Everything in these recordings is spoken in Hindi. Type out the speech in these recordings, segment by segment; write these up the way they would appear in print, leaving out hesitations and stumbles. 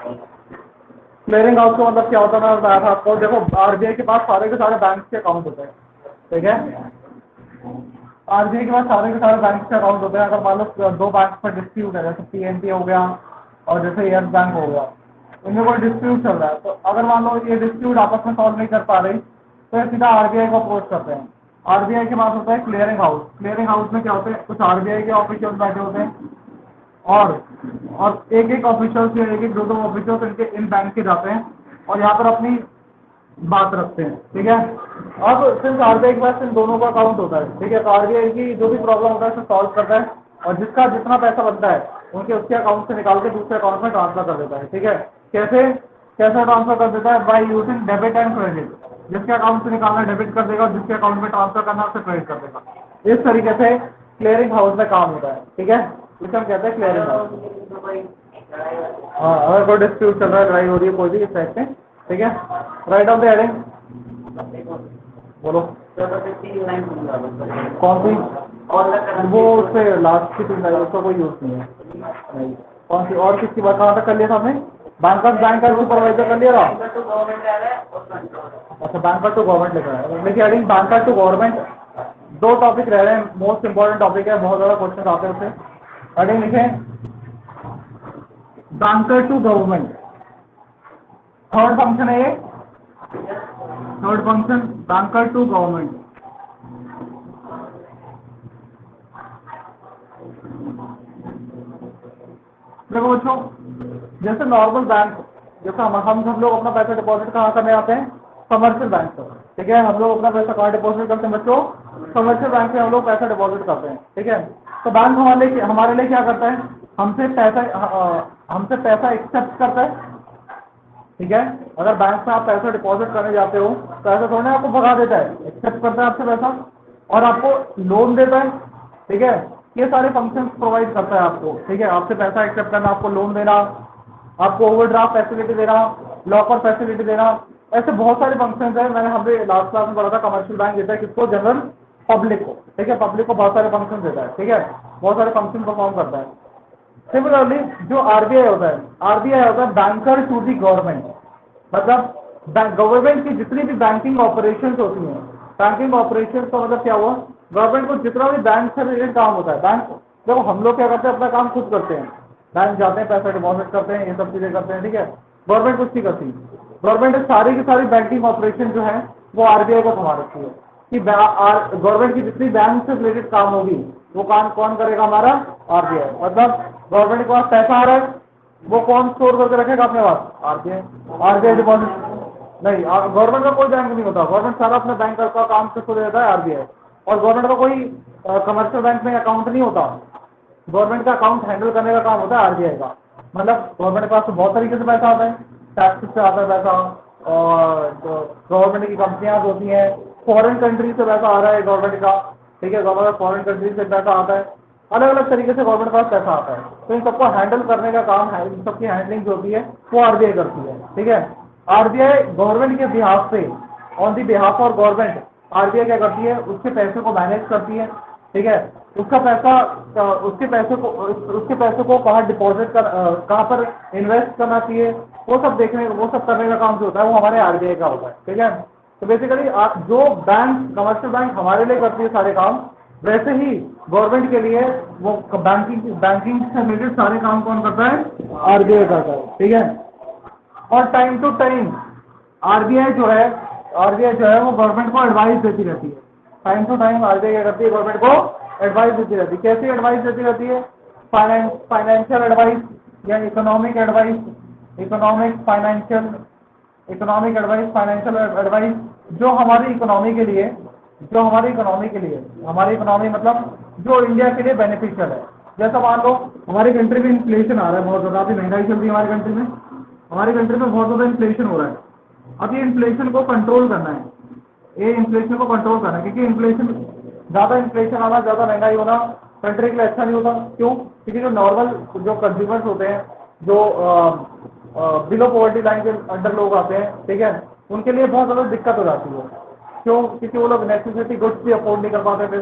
क्लियरिंग हाउस का मतलब क्या होता है मैं बताया था आपको। देखो आरबीआई के पास सारे के सारे बैंक के अकाउंट होते हैं, ठीक है। आरबीआई के पास सारे के सारे बैंक के अकाउंट होते हैं। अगर मान लो दो बैंक पर डिस्प्यूट है, जैसे पीएनबी हो गया और जैसे यस बैंक हो गया, इनमें कोई डिस्प्यूट चल रहा है, तो अगर मान लो ये डिस्प्यूट आपस में सॉल्व नहीं कर पा रही तो ये सीधा आरबीआई को अप्रोच करते हैं। आरबीआई के पास होता है क्लियरिंग हाउस। क्लियरिंग हाउस में क्या होते हैं, कुछ आरबीआई के ऑफिशियल बैठे होते हैं और एक एक ऑफिशियल या एक एक दो दो ऑफिशियल इनके इन बैंक के जाते हैं और यहाँ पर अपनी बात रखते हैं, ठीक है। अब सिंस आरबीआई के पास इन दोनों का अकाउंट होता है, ठीक है, तो आरबीआई की जो भी प्रॉब्लम होता है उसे सॉल्व करता है और जिसका जितना पैसा बनता है उनके उसके अकाउंट से निकाल के दूसरे अकाउंट में ट्रांसफर कर देता है, ठीक है। कैसे कैसे ट्रांसफर कर देता है, by using debit and credit. जिसके अकाउंट से निकालना डेबिट कर देगा और जिसके अकाउंट में ट्रांसफर करना उसे क्रेडिट कर देगा। इस तरीके से क्लियरिंग हाउस में काम होता है, ठीक है। इसे हम कहते हैं क्लियरिंग हाउस। हाँ, अगर कोई डिस्प्यूट चल रहा है, लड़ाई हो रही है कोई भी इस टाइप से, ठीक है। राइट ऑफ द हेडिंग बोलो कौन सी, वो उससे लास्ट की 3 लाइन उसका कोई यूज नहीं है। नहीं, कौन सी और किसकी बात कहाँ तक कर लिया था आपने? बैंकर बैंक का सुपरवाइजर कर लिया था। अच्छा, बैंकर टू गवर्नमेंट लिखा है, लेकिन heading banker to government. 2 topic रह रहे हैं, मोस्ट इंपॉर्टेंट टॉपिक है, बहुत ज़्यादा क्वेश्चन आते हैं उससे। हेडिंग लिखे banker to government. Third function है ये, third function banker to government. देखो बच्चों, जैसे नॉर्मल बैंक, जैसे हम सब लोग अपना पैसा डिपॉजिट कहाँ करने आते हैं? कमर्शियल बैंक पर, ठीक है। हम लोग अपना पैसा कहाँ डिपॉजिट करते हैं बच्चों? कमर्शियल बैंक में हम लोग पैसा डिपॉजिट करते हैं, ठीक है। तो बैंक हमारे लिए क्या करता है? हमसे पैसा एक्सेप्ट करता है, ठीक है। अगर बैंक में आप पैसा डिपॉजिट करने जाते हो तो ऐसा थोड़ा ना आपको भगा देता है, एक्सेप्ट करता है आपसे पैसा और आपको लोन देता है, ठीक है। ये सारे फंक्शंस प्रोवाइड करता है आपको, ठीक है। आपसे पैसा एक्सेप्ट करना, आपको लोन देना, आपको ओवरड्राफ्ट फैसिलिटी देना, लॉकर फैसिलिटी देना, ऐसे बहुत सारे फंक्शंस हैं। मैंने हमने लास्ट क्लास में पढ़ा था, कमर्शियल बैंक देता है किसको? जनरल पब्लिक को, ठीक है। पब्लिक को बहुत सारे फंक्शन देता है, ठीक है, बहुत सारे फंक्शन परफॉर्म करता है। सिमिलरली जो आरबीआई होता है, आरबीआई होता है बैंकर टू दी गवर्नमेंट। मतलब गवर्नमेंट की जितनी भी बैंकिंग ऑपरेशंस होती हैं, बैंकिंग ऑपरेशंस का मतलब क्या हुआ? गवर्नमेंट को जितना भी बैंक से रिलेटेड काम होता है, बैंक देखो हम लोग क्या करते हैं, अपना काम खुद करते हैं, बैंक जाते हैं, पैसा डिपॉजिट करते हैं, ये सब चीजें करते हैं, ठीक है। गवर्नमेंट कुछ नहीं करती। गवर्नमेंट सारी की सारी बैंकिंग ऑपरेशन जो है वो आरबीआई को संभाल रखती है कि गवर्नमेंट की जितनी बैंक से रिलेटेड काम होगी वो काम कौन करेगा? हमारा आरबीआई। मतलब गवर्नमेंट के पास पैसा आ रहा है, वो कौन स्टोर करके रखेगा अपने पास? आरबीआई। आरबीआई डिपॉजिट नहीं, गवर्नमेंट का कोई बैंक नहीं होता, गवर्नमेंट सारा अपने बैंक का काम किसको दे देता है? आरबीआई। और गवर्नमेंट का कोई कमर्शियल बैंक में अकाउंट नहीं होता, गवर्नमेंट का अकाउंट हैंडल करने का काम होता है आरबीआई का। मतलब गवर्नमेंट के पास तो बहुत तरीके से पैसा आता है, टैक्स से आता है पैसा, और गवर्नमेंट की कंपनियां होती हैं, फॉरेन कंट्री से पैसा आ रहा है गवर्नमेंट का, ठीक है। गवर्नमेंट फॉरेन कंट्री से पैसा आता है, अलग अलग तरीके से गवर्नमेंट के पास पैसा आता है। तो इन सबको हैंडल करने का काम है, इन सबकी हैंडलिंग जो होती है वो आरबीआई करती है, ठीक है। आरबीआई गवर्नमेंट के बिहाफ से, on the behalf of government, RBI क्या करती है? उसके पैसे को मैनेज करती है, ठीक है। उसका पैसा, उसके पैसे को कहाँ डिपॉजिट कर, कहाँ पर इन्वेस्ट करना चाहिए, वो सब देखने, वो सब करने का काम जो होता है वो हमारे आरबीआई का होता है, ठीक है। तो बेसिकली जो बैंक, कमर्शियल बैंक हमारे लिए करती है सारे काम, वैसे ही गवर्नमेंट के लिए वो बैंकिंग से रिलेटेड सारे काम कौन करता है? आरबीआई करता है, ठीक है। और टाइम टू टाइम आरबीआई जो है वो गवर्नमेंट को एडवाइस देती रहती है। टाइम टू टाइम आरबीआई क्या करती है? गवर्नमेंट को एडवाइस देती रहती है। कैसी एडवाइस देती रहती है? फाइनेंशियल एडवाइस या economic advice, economic financial advice, जो हमारी इकोनॉमी के लिए, हमारी इकोनॉमी मतलब जो इंडिया के लिए बेनिफिशियल है। जैसा मान लो हमारी कंट्री में इन्फ्लेशन आ रहा है, बहुत ज़्यादा अभी महंगाई चल रही है हमारी कंट्री में, बहुत ज़्यादा इन्फ्लेशन हो रहा है। अब ये इन्फ्लेशन को कंट्रोल करना है, क्योंकि ज़्यादा इन्फ्लेशन आना, ज़्यादा महंगाई होना कंट्री के लिए अच्छा नहीं होता। क्यों? क्योंकि जो नॉर्मल जो कंज्यूमर्स होते हैं, जो बिलो पॉवर्टी लाइन के अंडर लोग आते हैं, ठीक है, उनके लिए बहुत ज़्यादा दिक्कत हो जाती है। क्यों? क्योंकि वो लोग नेसेसिटी गुड्स भी अफोर्ड नहीं कर पाते फिर।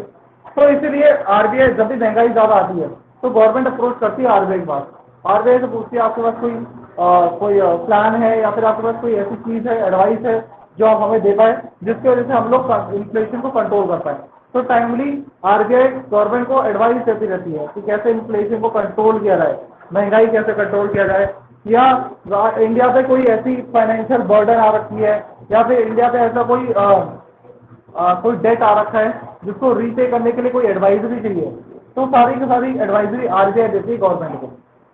तो इसीलिए आरबीआई, जब भी महंगाई ज़्यादा आती है तो गवर्नमेंट अप्रोच करती है आरबीआई के पास। आरबीआई से पूछती है आपके पास कोई कोई प्लान है या फिर आपके पास कोई ऐसी चीज़ है, एडवाइस है जो आप हमें दे पाए जिसकी वजह से हम लोग इन्फ्लेशन को कंट्रोल कर पाए। तो टाइमली आरबीआई गवर्नमेंट को एडवाइस देती रहती है कि कैसे इन्फ्लेशन को कंट्रोल किया जाए, महंगाई कैसे कंट्रोल किया जाए, या इंडिया पे कोई ऐसी फाइनेंशियल बर्डन आ रखी है या फिर इंडिया पे ऐसा कोई डेट आ रखा है जिसको रीपे करने के लिए कोई एडवाइजरी चाहिए, तो सारी की सारी एडवाइजरी आरबीआई देती है गवर्नमेंट को।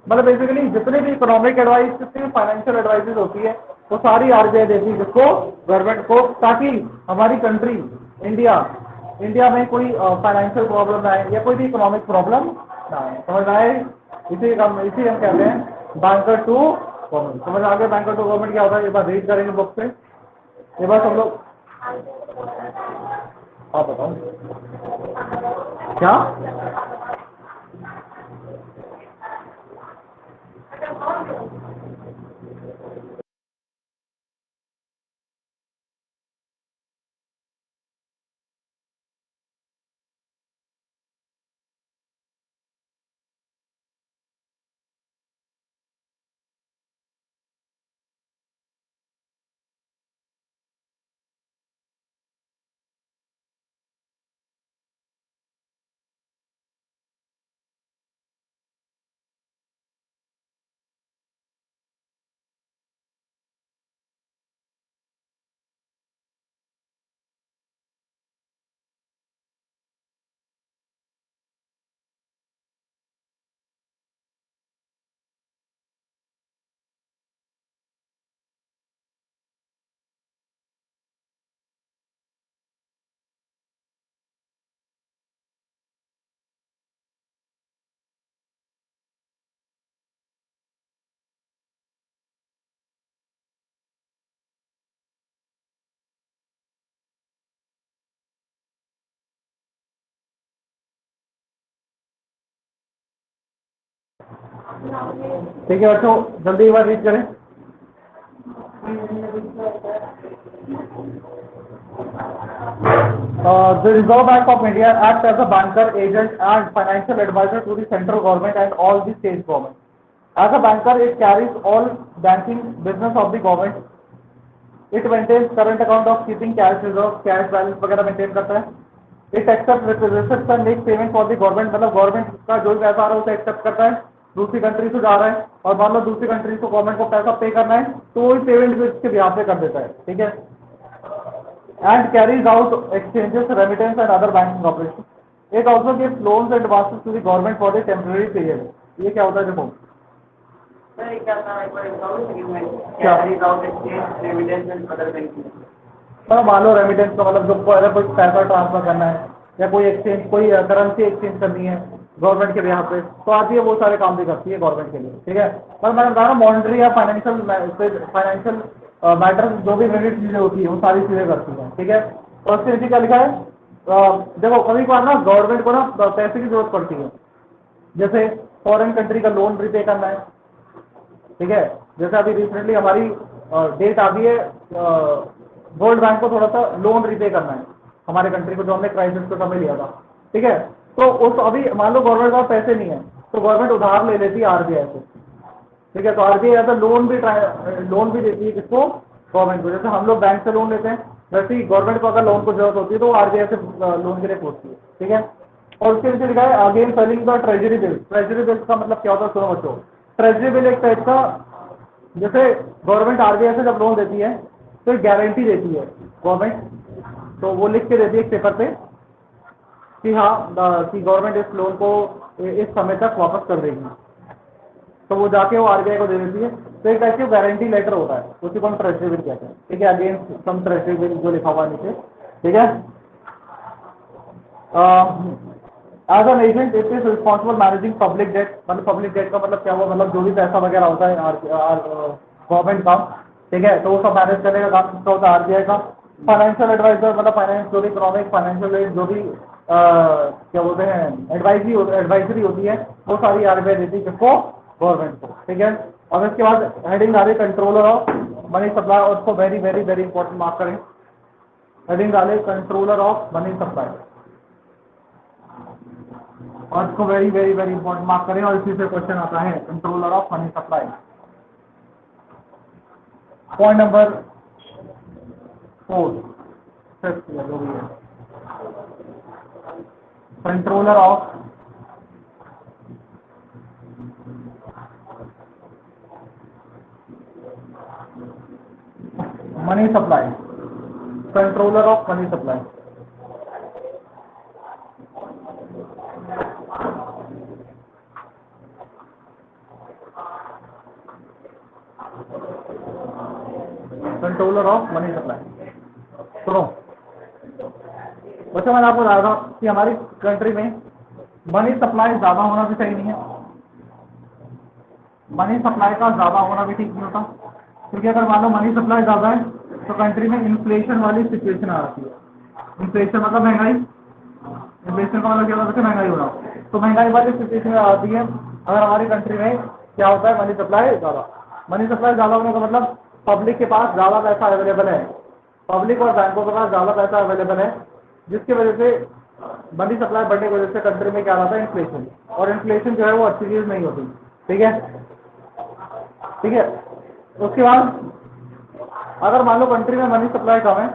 मतलब बेसिकली जितने भी इकोनॉमिक एडवाइस, जितनी भी फाइनेंशियल एडवाइस होती है वो सारी आरबीआई देती है जिसको, गवर्नमेंट को, ताकि हमारी कंट्री इंडिया में कोई फाइनेंशियल प्रॉब्लम ना आए या कोई भी इकोनॉमिक प्रॉब्लम ना आए। समझ आए? इसी हम कहते हैं बैंकर टू गवर्नमेंट। समझ आ गया बैंकर टू गवर्नमेंट क्या होता है? एक बार रीड करेंगे बुक से, ये बार सब लोग। आप बताओ क्या? ठीक है बच्चों, जल्दी एक बार रीड करें। The Reserve Bank of India acts as a banker, agent and financial advisor to the central government and all the state government. As a banker, it carries all banking business of the government. It maintains current account of keeping cash reserve, cash balance वगैरह मेंटेन करता है। It accepts requisitions and make payment for the government, मतलब गवर्नमेंट का जो भी पैसा आ रहा है उसे एक्सेप्ट करता है, दूसरी कंट्री से जा रहा है और मान लो दूसरी कंट्री को गवर्नमेंट को पैसा पे करना है तो वो पेमेंट भी इसके बिहाफ पे कर देता है। ठीक है। And carries out exchanges, remittance and other banking operations. It also gives loans and advances to the government for the temporary period. ये क्या होता है देखो? मतलब मान लो रेमिटेंस का मतलब जो अगर कोई पैसा ट्रांसफर करना है या कोई एक्सचेंज, कोई करेंसी एक्सचेंज करनी है गवर्नमेंट के यहाँ पे, तो आती है, वो सारे काम भी करती है गवर्नमेंट के लिए। ठीक है। पर मैंने बताया मॉनेटरी या फाइनेंशियल मैटर जो भी रिलेटेड चीजें होती है वो सारी चीजें करती है। ठीक है। और उसके नीचे क्या लिखा है? देखो कभी कभार ना गवर्नमेंट को ना पैसे की जरूरत पड़ती है, जैसे फॉरेन कंट्री का लोन रिपे करना है। ठीक है। जैसे अभी रिसेंटली हमारी डेट आ गई है, वर्ल्ड बैंक को थोड़ा सा लोन रिपे करना है हमारे कंट्री को, जो हमने क्राइसिस के समय लिया था। ठीक है। तो उस अभी मान लो गवर्नमेंट के पास पैसे नहीं है तो गवर्नमेंट उधार ले लेती है आरबीआई से। ठीक है। तो आरबीआई ऐसा लोन भी देती है किसको? गवर्नमेंट को। जैसे हम लोग बैंक से लोन लेते हैं वैसे ही गवर्नमेंट को अगर लोन को जरूरत होती है तो वो आरबीआई से लोन के लिए पूछती है। ठीक है। और उसके नीचे लिखा है again selling the treasury bill. Treasury bill का मतलब क्या होता है सुनो बच्चों। ट्रेजरी बिल एक टाइप का, जैसे गवर्नमेंट आरबीआई से जब लोन देती है तो एक गारंटी देती है गवर्नमेंट, तो वो लिख के देती है एक पेपर पे कि हाँ कि गवर्नमेंट इस लोन को इस समय तक वापस कर देगी, तो वो जाके वो आरबीआई को दे देती है। तो एक टाइप की गारंटी लेटर होता है, उसी को हम ट्रेजरी बिल कहते हैं। ठीक है। अगेंस्ट सम ट्रेजरी बिल जो लिखा हुआ नीचे। ठीक है। As an agent it is responsible managing public debt. मतलब पब्लिक डेट का मतलब क्या हुआ? मतलब जो भी पैसा वगैरह होता है गवर्नमेंट का, ठीक है, तो वो सब मैनेज करने का काम किसका होता है? आरबीआई का। फाइनेंशियल एडवाइजर मतलब फाइनेंस जो भी इकोनॉमिक फाइनेंशियल जो भी क्या बोलते हैं एडवाइजरी होती है वो सारी आरबीआई देती है किसको? गवर्नमेंट को। ठीक है। और इसके बाद हेडिंग आ रही कंट्रोलर ऑफ मनी सप्लाई, और उसको very very very important mark करें। हेडिंग डाले कंट्रोलर ऑफ मनी सप्लाई और इसको very very very important mark करें, और इसी से क्वेश्चन आता है controller of money supply. Point number 4 जो भी है, controller of money supply, controller of money supply. Controller of money supply. सुनो बच्चों, मैंने आपको बताया था कि हमारी कंट्री में मनी सप्लाई ज्यादा होना भी सही नहीं है, मनी सप्लाई का ज्यादा होना भी ठीक नहीं होता, क्योंकि अगर मान लो मनी सप्लाई ज्यादा है तो कंट्री में इन्फ्लेशन वाली सिचुएशन आ जाती है। इन्फ्लेशन मतलब महंगाई, इन्फ्लेशन का मतलब क्या होता है? महंगाई होना। तो महंगाई वाली सिचुएशन में आती है अगर हमारी कंट्री में क्या होता है, मनी सप्लाई ज्यादा। मनी सप्लाई ज्यादा होने का मतलब पब्लिक के पास ज्यादा पैसा अवेलेबल है, पब्लिक और बैंकों के पास ज्यादा पैसा अवेलेबल है, जिसकी वजह से मनी सप्लाई बढ़ने की वजह से कंट्री में क्या आता है, इन्फ्लेशन। और इन्फ्लेशन जो है वो अच्छी चीज नहीं होती। ठीक है, ठीक है। उसके बाद अगर मान लो कंट्री में मनी सप्लाई कम है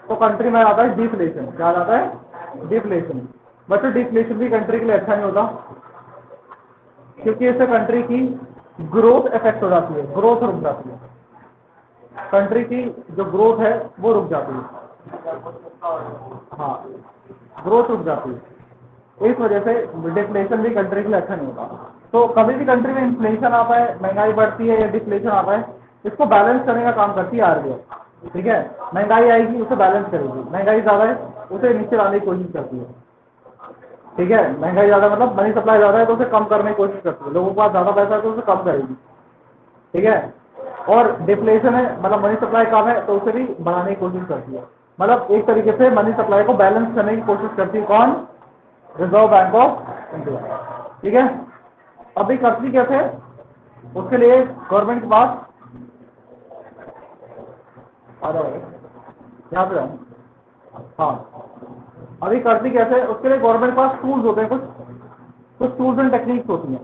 तो कंट्री में आता है डिफ्लेशन। क्या आता है? डिफ्लेशन। बच्चों डिफ्लेशन भी कंट्री के लिए अच्छा नहीं होता, क्योंकि इससे कंट्री की ग्रोथ इफेक्ट हो जाती है, ग्रोथ रुक जाती है, कंट्री की जो ग्रोथ है वो रुक जाती है। हाँ, ग्रोथ रुक जाती है, इस वजह से डिफ्लेशन भी कंट्री के लिए अच्छा नहीं होता। तो कभी भी कंट्री में इन्फ्लेशन आता है, महंगाई बढ़ती है या डिफ्लेशन आता है, इसको बैलेंस करने का काम करती है आरबीआई। ठीक है, महंगाई आएगी उसे बैलेंस करेगी, महंगाई ज्यादा है उसे नीचे लाने की कोशिश करती है। ठीक है, महंगाई ज्यादा मतलब मनी सप्लाई ज्यादा है तो उसे कम करने की कोशिश करती है, लोगों के पास ज्यादा पैसा है तो उसे कम करेगी। ठीक है, और डिफ्लेशन है मतलब मनी सप्लाई कम है तो उसे भी बढ़ाने की कोशिश करती है। मतलब एक तरीके से मनी सप्लाई को बैलेंस करने की कोशिश करती है कौन? Reserve bank of India. ठीक है, अभी करती कैसे? उसके लिए गवर्नमेंट के पास आ जाओ, यहाँ पे जाओ। हाँ, अभी करती कैसे? उसके लिए गवर्नमेंट के पास टूल्स होते हैं, कुछ कुछ टूल्स एंड टेक्निक्स होती हैं।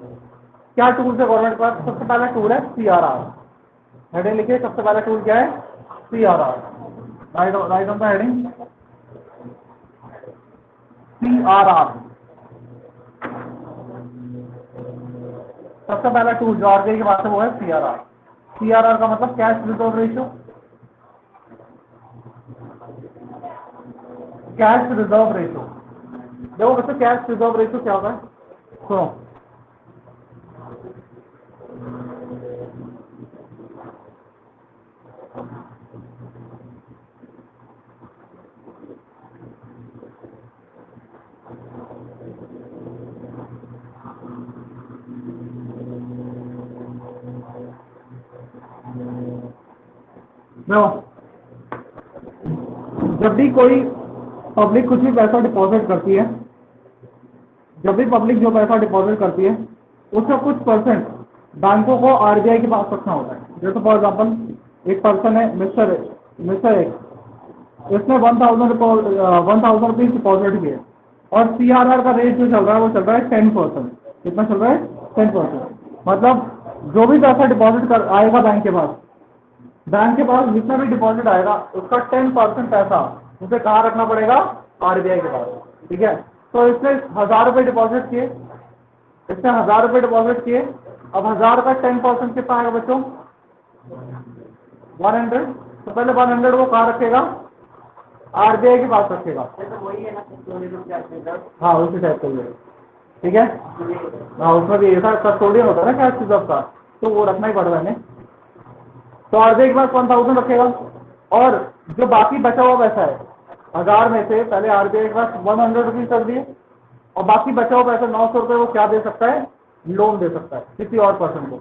क्या टूल्स है गवर्नमेंट के पास? सबसे पहला टूल है CRR। हेडिंग लिखिए, सबसे पहला टूल क्या है? CRR। Right on the heading, CRR। सबसे पहला टूल जो आरबीआई के पास है वो है CRR। CRR का मतलब cash reserve ratio, cash reserve ratio. देखो बच्चों, कैश रिजर्व रेशियो क्या होता है? सुनो, देखो जब भी कोई पब्लिक कुछ भी पैसा डिपॉजिट करती है, जब भी पब्लिक जो पैसा डिपॉजिट करती है उसका कुछ परसेंट बैंकों को आरबीआई के पास रखना होता है। जैसे फॉर एग्जाम्पल एक पर्सन है मिस्टर एक, इसने 1000 रुपीज डिपॉजिट किए और CRR का रेट जो चल रहा है वो चल रहा है 10%। कितना चल रहा है? 10%। मतलब जो भी पैसा डिपॉजिट कर आएगा बैंक के पास जितना भी डिपॉजिट आएगा उसका 10% पैसा उसे कहाँ रखना पड़ेगा? आरबीआई के पास। ठीक है, तो इसने 1000 रुपये डिपॉजिट किए, इसने 1000 रुपये डिपॉजिट किए, अब 1000 का 10% कितना आएगा बच्चों? 100। तो पहले 100 को कहाँ रखेगा? आरबीआई के पास रखेगा। हाँ, उसी टाइप का ही है। ठीक है, हाँ, उसमें भी ऐसा कस्टोडियन होता है ना कैश रिजर्व का, तो वो रखना ही पड़ेगा हमें। तो आरबीआई के पास 1000 रखेगा और जो बाकी बचा हुआ पैसा है 1000 में से पहले आरबीआई के पास 100 रुपीज कर दिए और बाकी बचा हुआ पैसा 900 रुपये वो क्या दे सकता है? लोन दे सकता है किसी और पर्सन को।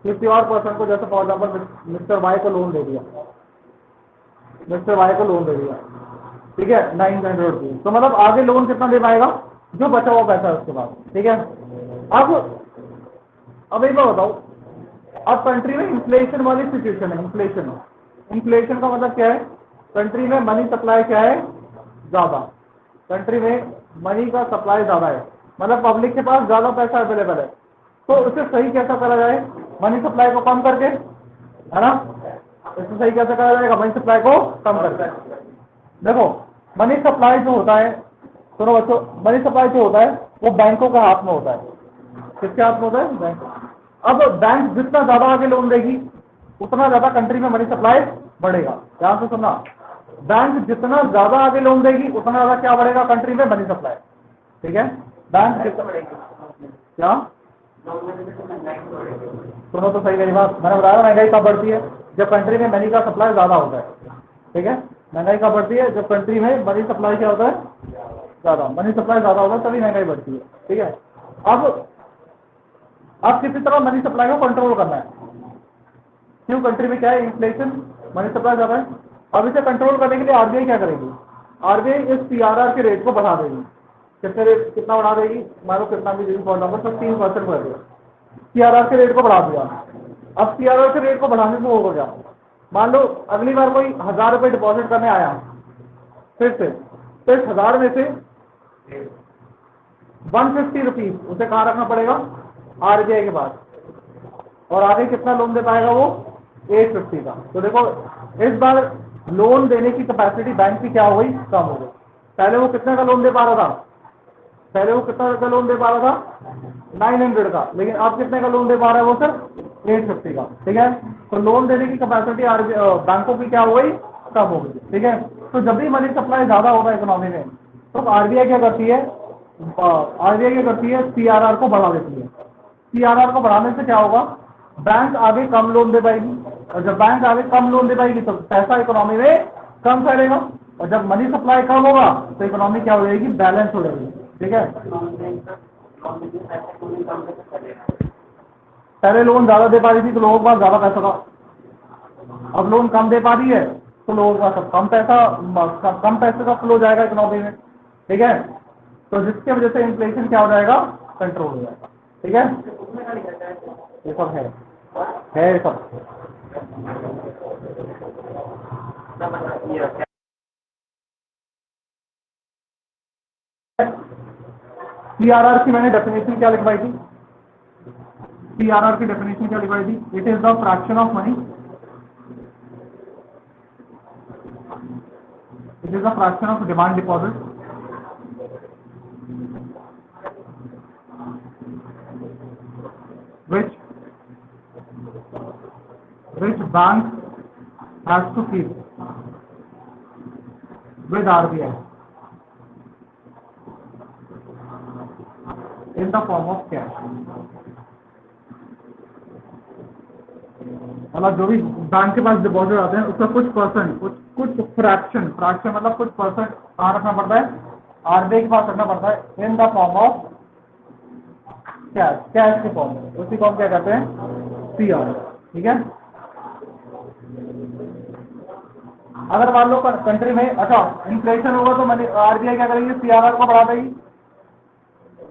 किसी और पर्सन को, जैसे फॉर एग्जाम्पल मिस्टर वाई को लोन दे दिया, मिस्टर वाई को लोन दे दिया। ठीक है, 900 रुपीज। तो मतलब आगे लोन कितना दे पाएगा? जो बचा हुआ पैसा है उसके पास। ठीक है, अब एक बार बताओ, अब कंट्री में इन्फ्लेशन वाली सिचुएशन है। इन्फ्लेशन का मतलब क्या है? कंट्री में मनी सप्लाई क्या है? ज्यादा। कंट्री में मनी का सप्लाई ज्यादा है, मतलब पब्लिक के पास ज्यादा पैसा अवेलेबल है। तो उसे सही कैसा करा जाए? मनी सप्लाई को कम करके, है ना। इससे सही कैसे करा जाएगा, मनी सप्लाई को कम करके। देखो मनी सप्लाई जो होता है, सुनो बच्चों, मनी सप्लाई जो होता है वो बैंकों के हाथ में होता है। किसके हाथ में होता है, बैंक। अब बैंक जितना ज्यादा आगे लोन देगी उतना ज्यादा कंट्री में मनी सप्लाई बढ़ेगा। ध्यान से सुनना, बैंक जितना ज्यादा आगे लोन देगी उतना ज्यादा क्या बढ़ेगा कंट्री में, मनी सप्लाई। ठीक है, बैंक जितना क्या, सुनो तो सही मेरी बात, मैंने बताया महंगाई कब बढ़ती है, जब कंट्री में मनी का सप्लाई ज्यादा होता है। ठीक है, महंगाई कब बढ़ती है, जब कंट्री में मनी सप्लाई क्या होता है, ज्यादा। मनी सप्लाई ज्यादा होता है तभी महंगाई बढ़ती है। ठीक है, अब किसी तरह मनी सप्लाई को कंट्रोल करना है। क्यों, कंट्री में क्या है, इन्फ्लेशन, मनी सप्लाई ज्यादा है। अब इसे कंट्रोल करने के लिए आरबीआई क्या करेगी, आरबीआई इस सीआरआर के रेट को बढ़ा देगी। कितने रेट, कितना बढ़ा देगी, मान लो कितना भी देगी, फॉर एग्जाम्पल सब 3% बढ़ गया, सीआरआर के रेट को बढ़ा दिया। अब सीआरआर के रेट को बढ़ाने से होगा क्या, मान लो अगली बार कोई 1000 रुपये डिपॉजिट करने आया फिर से, तो इस 1000 में से 150 रुपीज उसे कहाँ रखना पड़ेगा, आरबीआई के पास। और आगे कितना लोन दे पाएगा वो, 850 का। तो देखो इस बार लोन देने की कैपेसिटी बैंक की क्या हो गई, कम हो गई। पहले वो कितने का लोन दे पा रहा था, पहले वो कितना का लोन दे पा रहा था, 900 का, लेकिन अब कितने का लोन दे पा रहा है वो सिर्फ 850 का। ठीक है, तो लोन देने की कैपेसिटी बैंकों की क्या हो गई, कम हो गई। ठीक है, तो जब भी मनी सप्लाई ज्यादा होगा इकोनॉमी में तो आरबीआई क्या करती है, आरबीआई क्या करती है, सीआरआर को बढ़ा देती है। सीआरआर को बढ़ाने से क्या होगा, बैंक आगे कम लोन दे पाएगी, और जब बैंक आगे कम लोन दे पाएगी तो पैसा इकोनॉमी में कम फैलेगा, और जब मनी सप्लाई कम होगा तो इकोनॉमी क्या हो जाएगी, बैलेंस हो जाएगी। ठीक है, पहले लोन ज्यादा दे पा रही थी तो लोगों के पास ज्यादा पैसा था, अब लोन कम दे पा रही है तो लोगों के पास अब कम पैसा, कम पैसे का फ्लो जाएगा इकोनॉमी में। ठीक है, तो जिसकी वजह से इन्फ्लेशन क्या हो जाएगा, कंट्रोल हो जाएगा। ठीक है, ये सब है ये सब। सीआरआर की मैंने डेफिनेशन क्या लिखवाई थी, सीआरआर की डेफिनेशन क्या लिखवाई थी, it is the fraction of money, it is the fraction of demand deposit which bank has to keep with RBI in the form of cash। मतलब जो भी बैंक के पास डिपॉजिट आते हैं उसका कुछ परसेंट, कुछ फ्रैक्शन, मतलब कुछ परसेंट कहाँ रखना पड़ता है, आरबीआई के पास रखना पड़ता है, इन the form of cash, cash के फॉर्म में। उसी को हम क्या कहते हैं, सीआर। ठीक है, अगर मान लो कंट्री में अच्छा इन्फ्लेशन होगा तो आरबीआई क्या करेगी, सीआरआर को बढ़ा देगी।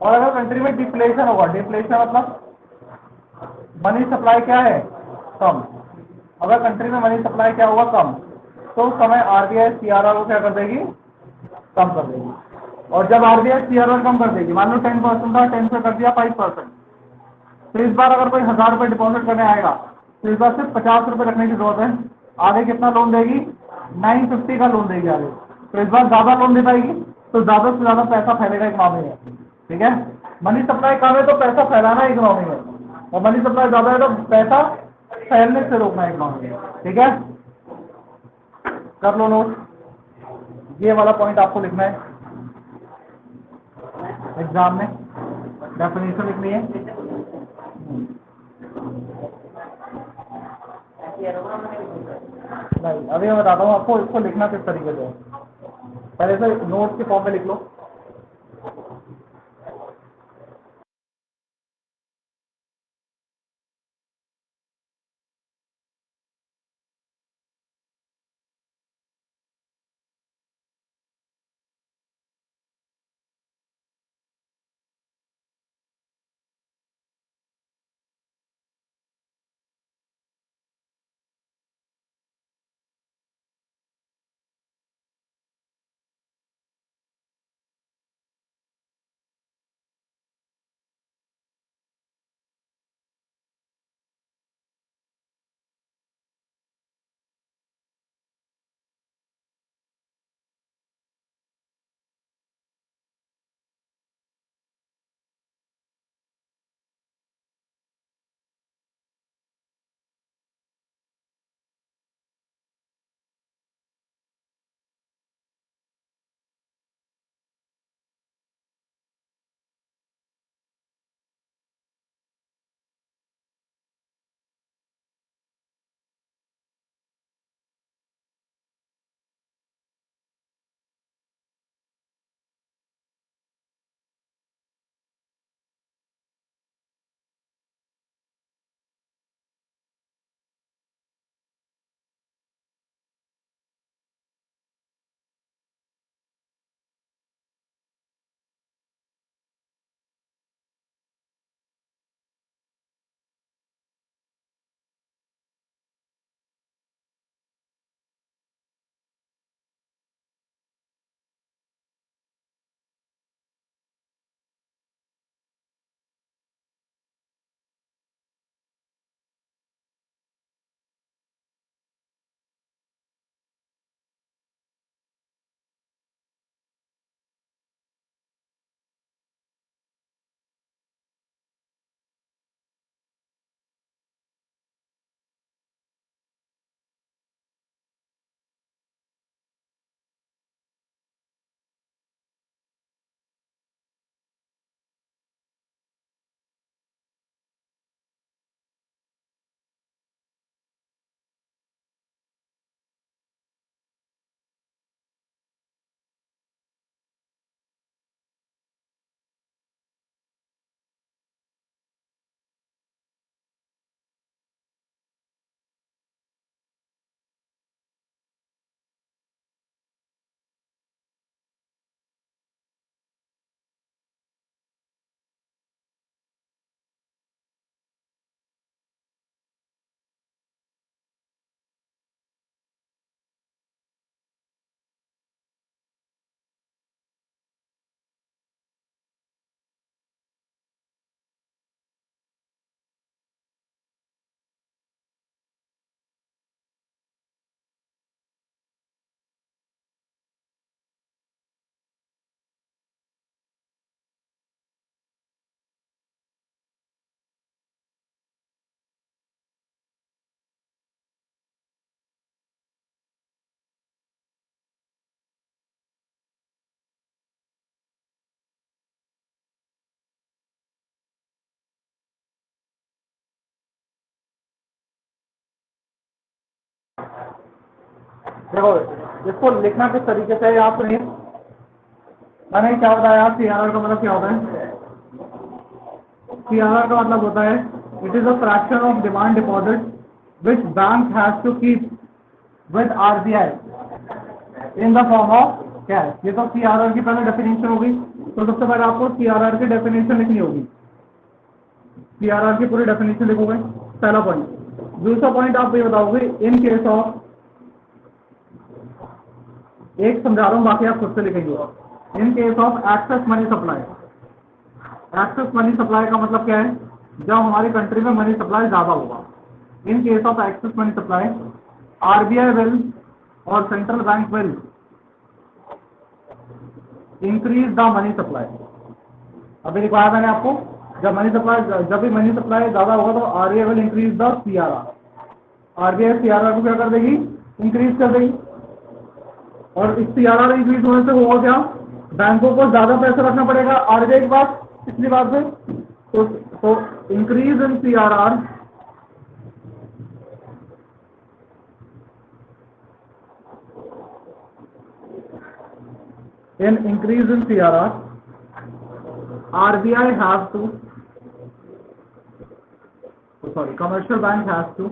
और अगर कंट्री में डिफ्लेशन होगा, डिफ्लेशन मतलब मनी सप्लाई क्या है, कम। अगर कंट्री में मनी सप्लाई क्या होगा, कम, तो उस समय आरबीआई सीआरआर को क्या कर देगी, कम कर देगी। और जब आरबीआई सीआरआर कम कर देगी, मान लो 10% था, 10 से कर दिया 5%, तो इस बार अगर कोई 1000 रुपये डिपॉजिट करने आएगा तो इस बार सिर्फ 50 रुपये रखने की जरूरत है। आगे कितना लोन देगी, 950 का लोन देगी आगे, तो इस बार ज्यादा लोन दे पाएगी, तो ज्यादा से ज्यादा पैसा फैलेगा इकोनॉमी में। ठीक है, मनी सप्लाई कम है तो पैसा फैलाना है इकोनॉमी में, और मनी सप्लाई ज्यादा है तो पैसा फैलने से रोकना है इकोनॉमी में। ठीक है, कर लो नोट, ये वाला पॉइंट आपको लिखना है एग्जाम में, डेफिनेशन लिखनी है। नहीं अभी मैं बताता हूँ आपको, इसको लिखना किस तरीके से, पहले से नोट्स के फॉर्म में लिख लो। देखो इसको लिखना किस तरीके से है याद सुनिए। मैंने क्या बताया, CRR का मतलब क्या होता है? CRR का मतलब होता है it is a fraction of demand deposit which bank has to keep with RBI in the form of cash. ये तो CRR की पहले डेफिनेशन होगी, तो सबसे पहले आपको CRR की डेफिनेशन लिखनी होगी। CRR की पूरी डेफिनेशन लिखोगे, पहला पॉइंट। दूसरा पॉइंट आप ये बताओगे इन केस ऑफ, एक समझा रहा हूँ बाकी आप खुद से लिखेंगे। इन case of excess money supply. Access money supply का मतलब क्या है? जब हमारी कंट्री में मनी सप्लाई ज्यादा होगा। In case of excess money supply RBI will और central bank will increase the money supply. अभी दिखाया मैंने आपको, जब भी मनी सप्लाई ज्यादा होगा तो RBI will increase the CRR। RBI CRR को क्या कर देगी? इंक्रीज कर देगी। और इस CRR इंक्रीज होने से होगा क्या? बैंकों को ज्यादा पैसा रखना पड़ेगा RBI के पास पिछली बार से। तो increase in CRR RBI has to, sorry, commercial bank has to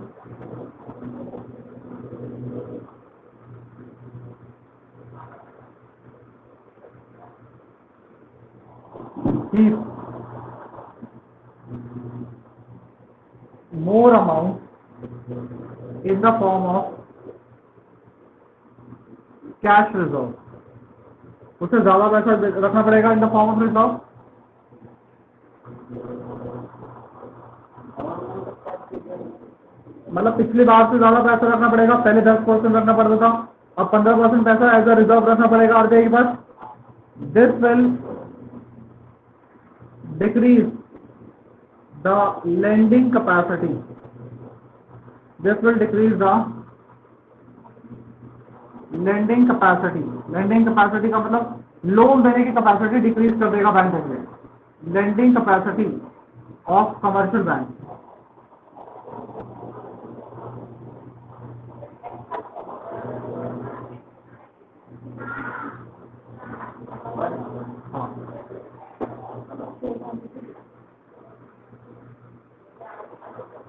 keep more amount in the form of cash reserve। उसे ज्यादा पैसा रखना पड़ेगा इन द फॉर्म ऑफ रिजर्व। मतलब पिछली बार से ज्यादा पैसा रखना पड़ेगा। पहले 10% रखना पड़ता था, अब 15% पैसा एज अ रिजर्व रखना पड़ेगा RBI के पास। This will decrease the lending capacity. This will decrease the lending capacity. Lending capacity का मतलब लोन देने की कैपेसिटी डिक्रीज कर देगा बैंकों में। Lending capacity of commercial bank.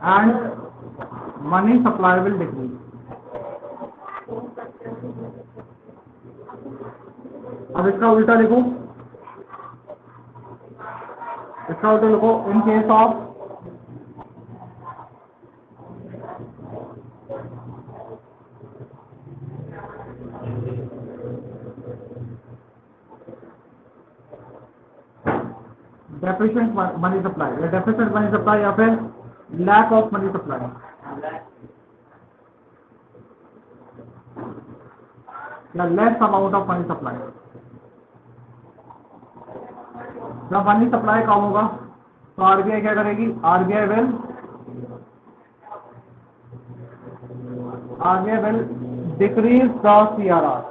And money supply will decrease. अब इसका उल्टा लिखो, इन case of deficient money supply, या डेफिशिएंट मनी सप्लाई या फिर लैक ऑफ मनी सप्लाई, या less amount of money supply. जब मनी सप्लाई कम होगा तो RBI क्या करेगी? RBI will decrease the CRR।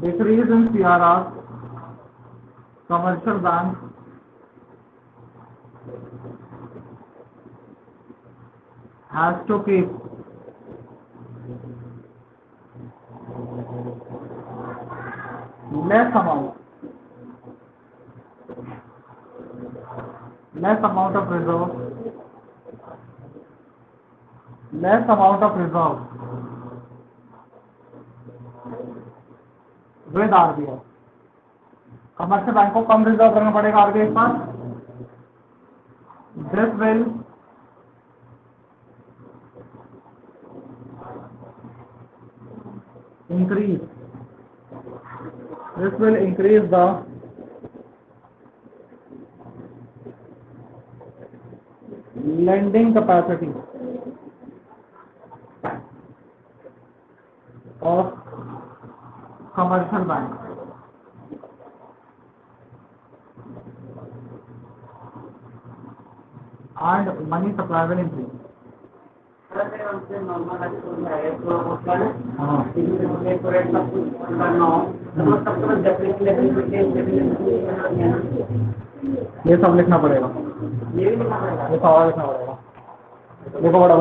Decrease in CRR, commercial bank has to keep less amount of reserve with RBI। Commercial bank को कम रिजर्व करना पड़ेगा RBI के पास। This will increase the lending capacity of commercial bank and money supply will increase। हाँ ये सब लिखना पड़ेगा, ये सारा लिखना पड़ेगा। देखो बड़ा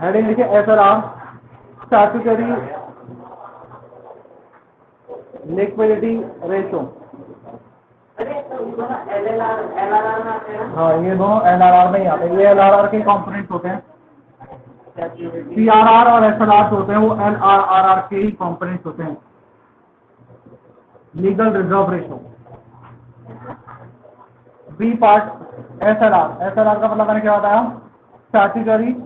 हेडिंग लिखे SLR स्टैट्यूटरी लिक्विडिटी रेशो। हाँ ये दोनों LRR में ही आते हैं, ये LRR के कंपोनेंट्स होते हैं। CRR और SLR होते हैं वो LRR के ही कंपोनेंट्स होते हैं। Legal reserve ratio. B part SLR का मतलब मैंने क्या बताया, statutory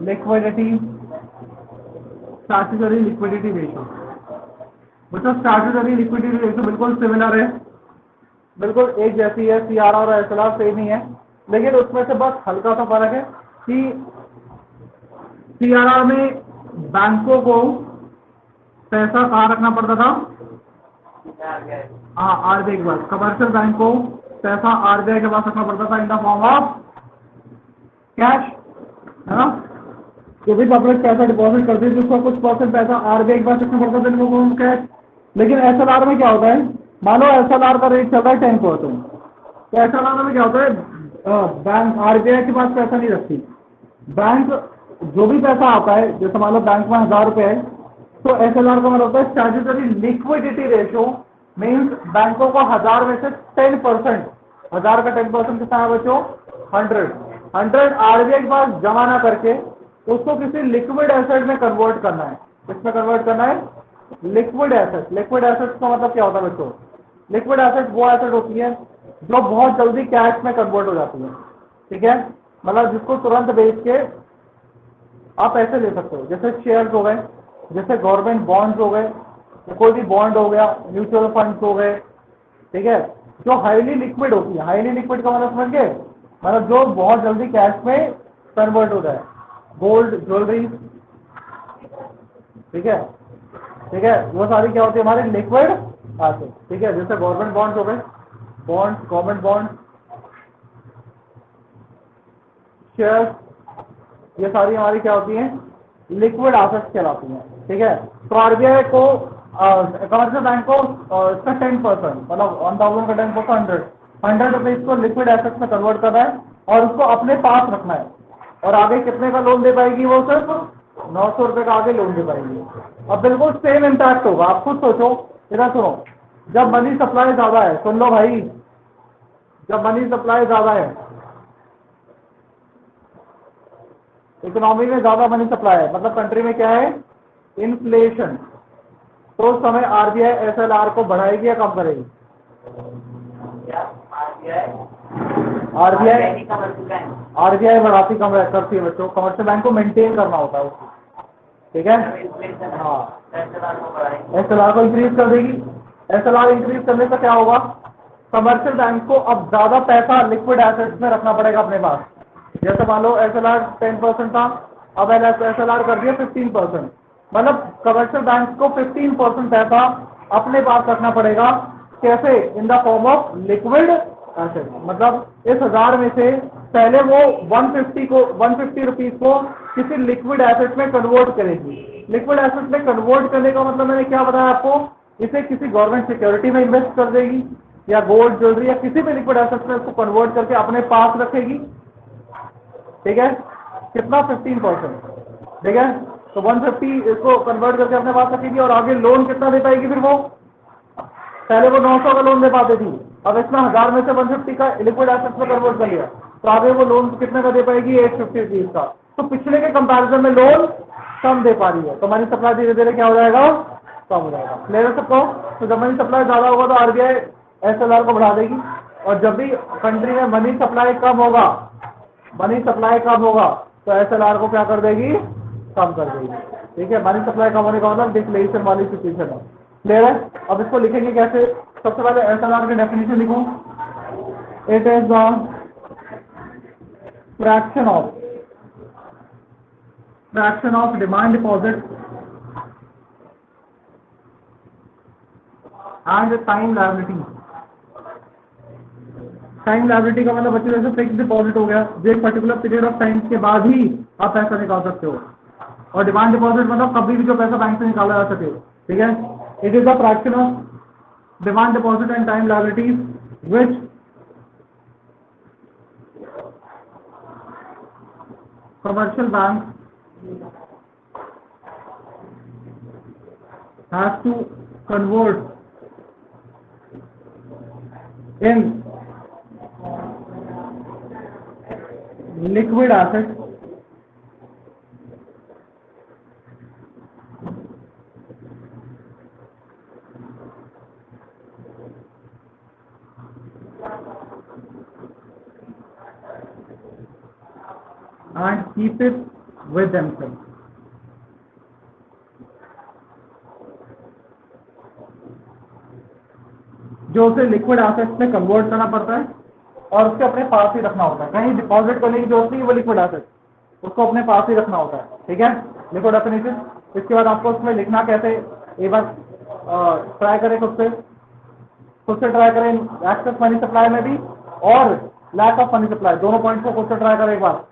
liquidity statutory liquidity ratio. मतलब स्टैट्यूटरी लिक्विडिटी रेशियो बिल्कुल सिमिलर है, बिल्कुल एक जैसी है, सीआरआर और एसएलआर सेम ही है, लेकिन उसमें से बस हल्का सा फर्क है कि सीआरआर में बैंकों को पैसा कहाँ रखना पड़ता था, हाँ आरबीआई के पास, कमर्शियल बैंक को पैसा आरबीआई के पास रखना पड़ता था इन द फॉर्म ऑफ कैश, है ना। जो भी पब्लिक पैसा डिपॉजिट करती थी उसका कुछ परसेंट पैसा आरबीआई के पास रखना पड़ता था इन द फॉर्म ऑफ कैश। लेकिन एसएलआर में क्या होता है, मान लो एसएलआर का रेट चल रहा है 10%, तो एसएलआर में क्या होता है, बैंक आरबीआई के पास पैसा नहीं रखती, बैंक जो भी पैसा आता है, जैसे मान लो बैंक में 1000 रुपये है, तो एसएलआर का मतलब होता है स्टैट्यूटरी लिक्विडिटी रेशियो, मीन्स बैंकों को 1000 में से 10%, 1000 का 10% कितना है बच्चों, 100 आरबीआई के पास जमा ना करके उसको किसी लिक्विड एसेट में कन्वर्ट करना है। किसमें कन्वर्ट करना है, लिक्विड एसेट। लिक्विड एसेट का मतलब क्या होता है बच्चों, लिक्विड एसेट वो एसेट होती है जो बहुत जल्दी कैश में कन्वर्ट हो जाती है, ठीक है, मतलब जिसको तुरंत बेच के आप पैसे ले सकते हो, जैसे शेयर्स हो गए, जैसे गवर्नमेंट बॉन्ड्स हो गए, कोई भी बॉन्ड हो गया, म्यूचुअल फंड्स हो गए, ठीक है, जो हाईली लिक्विड होती है। हाईली लिक्विड का मतलब समझ गए, मतलब जो बहुत जल्दी कैश में कन्वर्ट हो जाए, गोल्ड ज्वेलरी, ठीक है, ठीक है, वो सारी क्या होती है हमारे लिक्विड एसेट, ठीक है, जैसे गवर्नमेंट बॉन्ड्स हो गए, बॉन्ड्स, गवर्नमेंट बॉन्ड, शेयर्स, ये सारी हमारी क्या होती हैं, लिक्विड एसेट्स कहलाती हैं, ठीक है। तो आरबीआई को कमर्शियल बैंक को इसका 10%, मतलब 1000 का 10%, 100 रुपीज को लिक्विड एसेट्स में कन्वर्ट करना है और उसको अपने पास रखना है, और आगे कितने का लोन दे पाएगी वो, सिर्फ 900 रुपये का आगे लोन दे पाएगी। अब बिल्कुल सेम इम्पैक्ट होगा, आप खुद सोचो, इधर सुनो, जब मनी सप्लाई ज्यादा है, सुन लो भाई, जब मनी सप्लाई ज्यादा है, इकोनॉमी में ज्यादा मनी सप्लाई है, मतलब कंट्री में क्या है, इन्फ्लेशन, तो उस समय आरबीआई एसएलआर को बढ़ाएगी या कम करेगी, आरबीआई बढ़ाती कम करती है बच्चों, कमर्शियल बैंक को मेंटेन करना होता है उसको, ठीक है, हाँ एसएलआर को इंक्रीज कर देगी। एसएलआर इंक्रीज करने से क्या होगा, कमर्शियल बैंक को अब ज्यादा पैसा लिक्विड एसेट्स में रखना पड़ेगा अपने पास। जैसे मान लो एसएलआर 10% था, अब एसएलआर कर दिया 15%, मतलब कमर्शियल बैंक को 15% पैसा अपने पास रखना पड़ेगा, कैसे, इन the form of liquid asset. मतलब इस 1000 में से पहले वो 150 रुपीज को किसी लिक्विड एसेट में कन्वर्ट करेगी। लिक्विड एसेट में कन्वर्ट करने का मतलब मैंने क्या बताया आपको, इसे किसी गवर्नमेंट सिक्योरिटी में इन्वेस्ट कर देगी, या गोल्ड ज्वेलरी, या किसी भी लिक्विड एसेट में उसको कन्वर्ट करके अपने पास रखेगी, ठीक है, कितना, 15%, ठीक है, तो 150 इसको कन्वर्ट करके अपने पास रखेगी, और आगे लोन कितना दे पाएगी फिर वो, पहले वो 900 का लोन दे पाती थी, अब इसमें 1000 में से 150 का लिक्विड एसेट्स में कन्वर्ट कर लिया, तो आगे वो लोन कितने का दे पाएगी, 850 रुपीज का, तो पिछले के कंपैरिजन में लोन कम दे पा रही है, तो मनी सप्लाई धीरे धीरे क्या हो जाएगा, कम हो जाएगा। क्लियर है सबको, तो जब मनी सप्लाई ज्यादा होगा तो आरबीआई एसएलआर को बढ़ा देगी, और जब भी कंट्री में मनी सप्लाई कम होगा, मनी सप्लाई कम होगा, तो एसएलआर को क्या कर देगी, कम कर देगी, ठीक है। मनी सप्लाई कम होने का मतलब डिफ्लेशन वाली सिचुएशन है। क्लियर है, अब इसको लिखेंगे कैसे, सबसे पहले एसएलआर की डेफिनेशन लिखूं, it is the fraction of demand deposit and time liability. Time liability का मतलब बच्चे जैसे फिक्स डिपॉजिट हो गया, जो एक पर्टिकुलर पीरियड ऑफ टाइम के बाद ही आप पैसा निकाल सकते हो, और डिमांड डिपॉजिट मतलब कभी भी जो पैसा बैंक से निकाला जा सके, ठीक है। It is the fraction of demand deposit and time liabilities which commercial bank has to convert in liquid assets and keep it with themselves. जो उसे लिक्विड एसेट्स में कन्वर्ट करना पड़ता है और उसके अपने पास ही रखना होता है, कहीं डिपॉजिट करने की जरूरत नहीं, वो लिक्विड एसेट उसको अपने पास ही रखना होता है। ठीक है, लिखो डेफिनेशन। इसके बाद आपको उसमें लिखना कैसे, एक बार ट्राई करें खुद से ट्राई करें, एक्सेस मनी सप्लाई में भी और लैक ऑफ मनी सप्लाई, दोनों पॉइंट को खुद से ट्राई करें एक बार।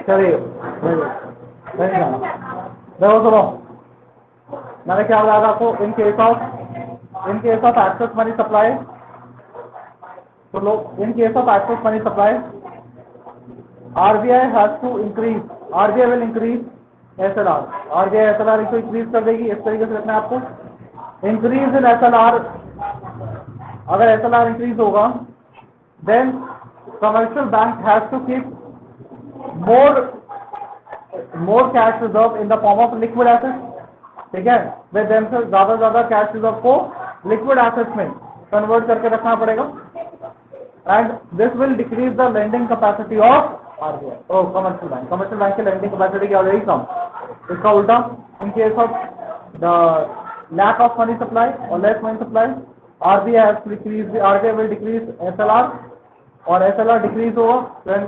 चलिए देखो सुनो, मैंने क्या बताया था आपको, इन case of excess money supply तो लोग इन case of excess money supply RBI has to increase, RBI will increase SLR, RBI SLR को increase कर देगी। इस तरीके से रखना है आपको। increase in SLR, अगर SLR increase होगा then commercial bank has to keep more cash reserve in the form of liquid assets, ठीक है। वे themselves ज्यादा कैश रिजर्व को लिक्विड एसेट्स में कन्वर्ट करके रखना पड़ेगा। and this will decrease the lending capacity of RBI और कमर्शियल बैंक की lending capacity क्या हो जाएगी, कम। इसका उल्टा in case of the lack of money supply or less money supply, RBI will decrease SLR और SLR decrease होगा, then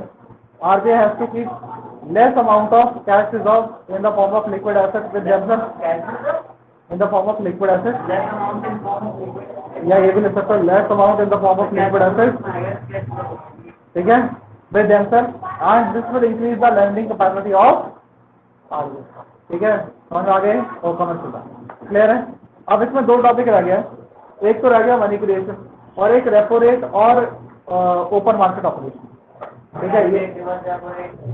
RBI has to keep less amount of cash reserve in the form of liquid assets with themselves, in the form of liquid assets, या ये भी लिख सकते हो less amount in the form of liquid assets, ठीक है, with themselves, and this will increase the lending capacity of RBI, ठीक है। समझ आ गए और कमर्शियल बैंक क्लियर है। अब इसमें दो टॉपिक रह गया, एक तो रह गया मनी क्रिएशन और एक रेपो रेट और ओपन मार्केट ऑपरेशन, ठीक है। ये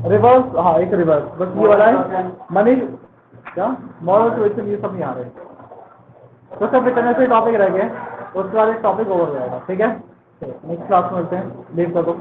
रिवर्स, हाँ एक रिवर्स, बस ये वाला है मनी क्या मॉरल क्वेश्चन, ये सब नहीं आ रहे, तो सब इतने से टॉपिक रह गए, उसके बाद एक टॉपिक ओवर हो जाएगा, ठीक है। नेक्स्ट क्लास में मिलते हैं, लीव कर दो।